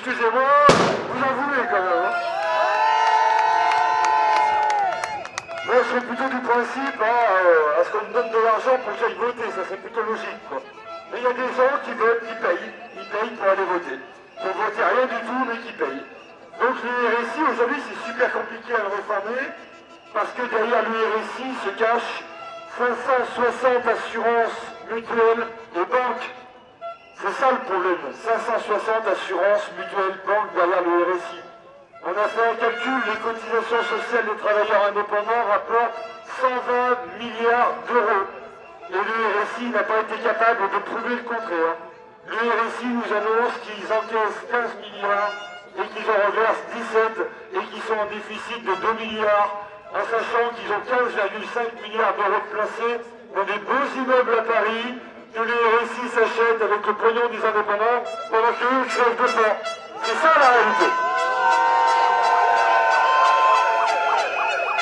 excusez-moi, vous en voulez quand même. Hein. Moi, je serais plutôt du principe à ce qu'on me donne de l'argent pour que j'aille voter, ça c'est plutôt logique. Quoi. Mais il y a des gens qui votent, qui payent. Ils payent pour aller voter. Pour voter rien du tout, mais qui payent. Donc le RSI, aujourd'hui, c'est super compliqué à le réformer, parce que derrière le RSI se cachent 560 assurances mutuelles et banques. C'est ça le problème, 560 assurances mutuelles banques derrière le RSI. On a fait un calcul, les cotisations sociales des travailleurs indépendants rapportent 120 milliards d'euros. Et le RSI n'a pas été capable de prouver le contraire. Le RSI nous annonce qu'ils encaissent 15 milliards et qu'ils en reversent 17 et qu'ils sont en déficit de 2 milliards, en sachant qu'ils ont 15,5 milliards d'euros placés dans des beaux immeubles à Paris que le RSI s'achète avec le pognon des indépendants pendant qu'eux crèvent de faim. C'est ça la réalité.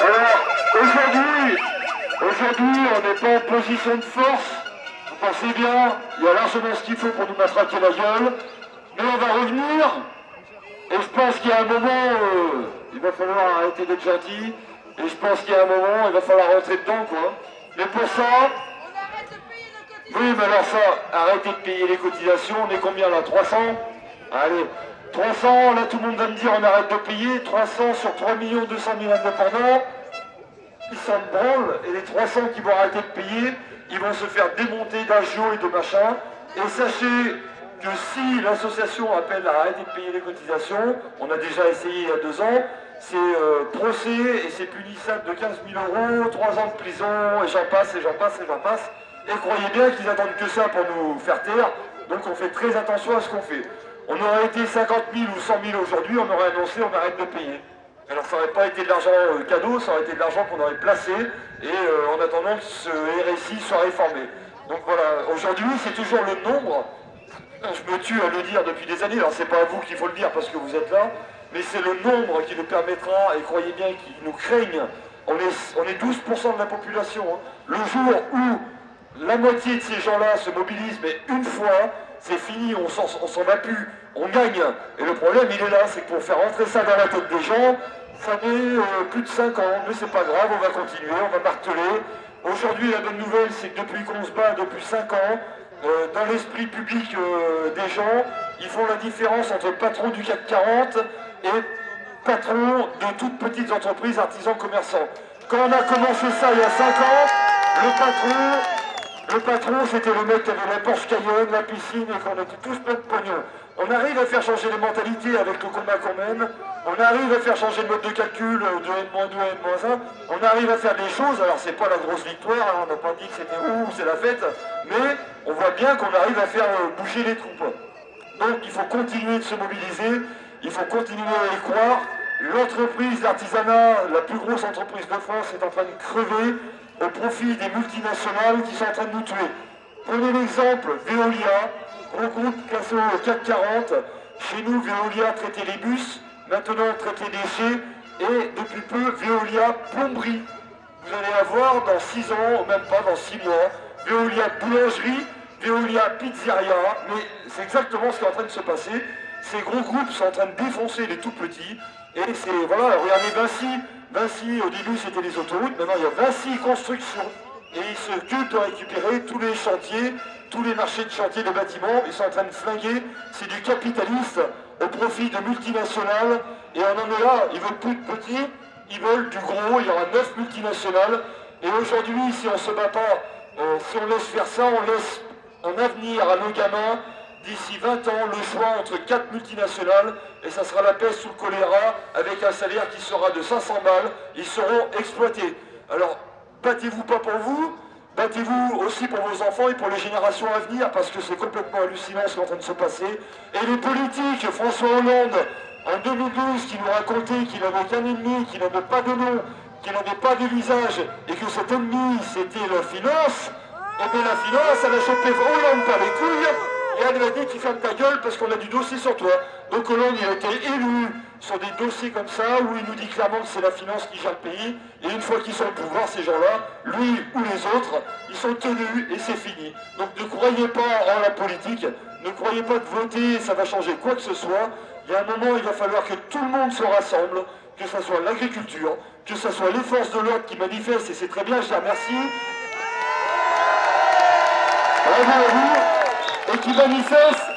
Alors, aujourd'hui, on n'est pas en position de force. Vous pensez bien, il y a largement ce qu'il faut pour nous matraquer la gueule. Mais on va revenir. Et je pense qu'il y a un moment, il va falloir arrêter d'être gentil. Et je pense qu'il y a un moment, il va falloir rentrer dedans, quoi. Mais pour ça... On arrête de payer nos cotisations. Oui, mais alors ça, arrêtez de payer les cotisations. On est combien là, 300? Allez, 300, là tout le monde va me dire on arrête de payer. 300 sur 3 200 000 indépendants. Ils s'en branlent. Et les 300 qui vont arrêter de payer, ils vont se faire démonter d'agios et de machin. Et sachez que si l'association appelle à arrêter de payer les cotisations, on a déjà essayé il y a 2 ans, c'est procès et c'est punissable de 15 000 €, 3 ans de prison, et j'en passe, et j'en passe, et j'en passe. Et croyez bien qu'ils attendent que ça pour nous faire taire, donc on fait très attention à ce qu'on fait. On aurait été 50 000 ou 100 000 aujourd'hui, on aurait annoncé on arrête de payer. Alors ça n'aurait pas été de l'argent cadeau, ça aurait été de l'argent qu'on aurait placé, et en attendant que ce RSI soit réformé. Donc voilà, aujourd'hui c'est toujours le nombre. Je me tue à le dire depuis des années, alors c'est pas à vous qu'il faut le dire parce que vous êtes là, mais c'est le nombre qui nous permettra, et croyez bien qu'ils nous craignent, on est 12% de la population. Hein. Le jour où la moitié de ces gens-là se mobilisent, mais une fois, c'est fini, on s'en va plus, on gagne. Et le problème il est là, c'est que pour faire rentrer ça dans la tête des gens, ça met plus de 5 ans, mais c'est pas grave, on va continuer, on va marteler. Aujourd'hui la bonne nouvelle c'est que depuis qu'on se bat depuis 5 ans, dans l'esprit public des gens, ils font la différence entre patron du CAC 40 et patron de toutes petites entreprises, artisans, commerçants. Quand on a commencé ça il y a 5 ans, le patron c'était le mec qui avait la Porsche Cayenne, la piscine et qu'on était tous plein de pognon. On arrive à faire changer les mentalités avec le combat qu'on mène, on arrive à faire changer le mode de calcul de N-2 à N-1, on arrive à faire des choses, alors c'est pas la grosse victoire, hein, on n'a pas dit que c'était c'est la fête, mais on voit bien qu'on arrive à faire bouger les troupes. Donc il faut continuer de se mobiliser, il faut continuer à y croire. L'entreprise, l'artisanat, la plus grosse entreprise de France est en train de crever au profit des multinationales qui sont en train de nous tuer. Prenez l'exemple Veolia, gros groupe classé au CAC 40. Chez nous, Veolia traitait les bus, maintenant on traite les déchets, et depuis peu, Veolia plomberie. Vous allez avoir dans 6 ans, même pas dans 6 mois, Veolia boulangerie, Veolia pizzeria, mais c'est exactement ce qui est en train de se passer. Ces gros groupes sont en train de défoncer les tout petits, et c'est, voilà, regardez Vinci, au début c'était les autoroutes, maintenant il y a Vinci Construction, et ils s'occupent de récupérer tous les chantiers, tous les marchés de chantier de bâtiments, ils sont en train de flinguer, c'est du capitaliste au profit de multinationales, et on en est là, ils veulent plus de petits, ils veulent du gros, il y aura 9 multinationales, et aujourd'hui si on ne se bat pas, si on laisse faire ça, on laisse en avenir à nos gamins, d'ici 20 ans, le choix entre 4 multinationales, et ça sera la peste sous le choléra, avec un salaire qui sera de 500 balles, ils seront exploités. Alors, battez-vous pas pour vous, battez-vous aussi pour vos enfants et pour les générations à venir, parce que c'est complètement hallucinant ce qui est en train de se passer. Et les politiques, François Hollande, en 2012, qui nous racontait qu'il n'avait qu'un ennemi, qu'il n'avait pas de nom, qu'il n'avait pas de visage, et que cet ennemi, c'était la finance, et bien la finance, elle a chopé Hollande par les couilles, et elle lui a dit tu fermes ta gueule parce qu'on a du dossier sur toi. Donc Hollande il a été élu sur des dossiers comme ça où il nous dit clairement que c'est la finance qui gère le pays. Et une fois qu'ils sont au pouvoir, ces gens-là, lui ou les autres, ils sont tenus et c'est fini. Donc ne croyez pas en la politique, Ne croyez pas que voter, ça va changer quoi que ce soit. Il y a un moment, il va falloir que tout le monde se rassemble, que ce soit l'agriculture, que ce soit les forces de l'ordre qui manifestent, et c'est très bien, je les remercie. Bravo à vous. Et qui manifestent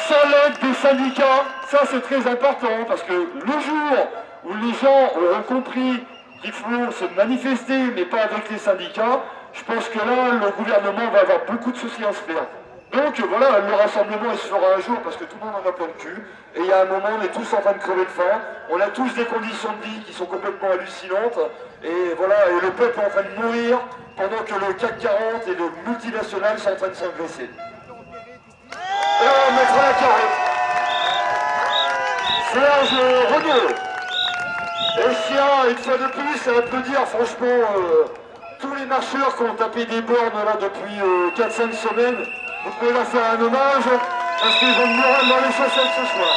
sans l'aide des syndicats. Ça, c'est très important, parce que le jour où les gens auront compris qu'il faut se manifester, mais pas avec les syndicats, je pense que là, le gouvernement va avoir beaucoup de soucis à se faire. Donc voilà, le rassemblement il se fera un jour parce que tout le monde en a plein le cul. Et il y a un moment, on est tous en train de crever de faim. On a tous des conditions de vie qui sont complètement hallucinantes. Et voilà, et le peuple est en train de mourir pendant que le CAC 40 et le multinational sont en train de s'engraisser. Et on mettra la carré. Serge Renaud. Et je tiens, une fois de plus, à applaudir franchement tous les marcheurs qui ont tapé des bornes là depuis 4-5 semaines. Vous pouvez leur faire un hommage parce qu'ils ont le moral dans les chaussettes ce soir.